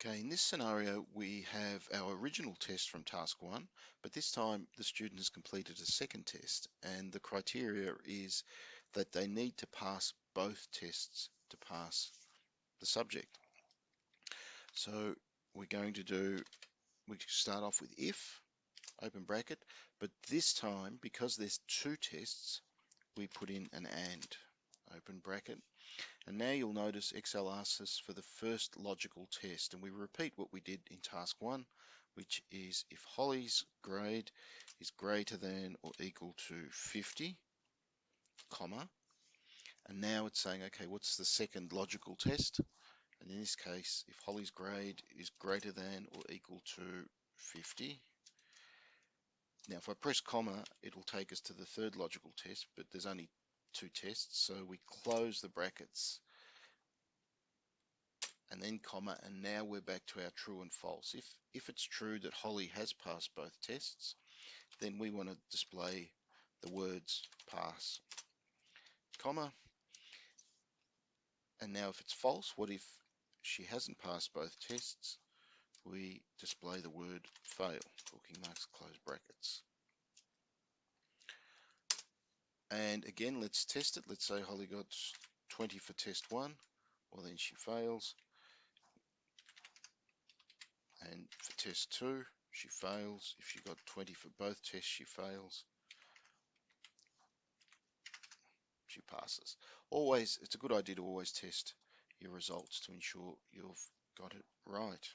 Okay, in this scenario, we have our original test from task 1, but this time the student has completed a second test, and the criteria is that they need to pass both tests to pass the subject. So we start off with if, open bracket, but this time, because there's two tests, we put in an and, open bracket. And now you'll notice Excel asks us for the first logical test, and we repeat what we did in task 1, which is if Holly's grade is greater than or equal to 50, comma, and now it's saying, okay, what's the second logical test? And in this case, if Holly's grade is greater than or equal to 50, now if I press comma, it'll take us to the third logical test, but there's only two tests, so we close the brackets and then comma, and now we're back to our true and false. If it's true that Holly has passed both tests, then we want to display the words pass, comma, and now if it's false, what if she hasn't passed both tests? We display the word fail, talking marks, close brackets. And again, let's test it. Let's say Holly got 20 for test 1, well then she fails. And for test 2, she fails. If she got 20 for both tests, she fails. She passes. Always, it's a good idea to always test your results to ensure you've got it right.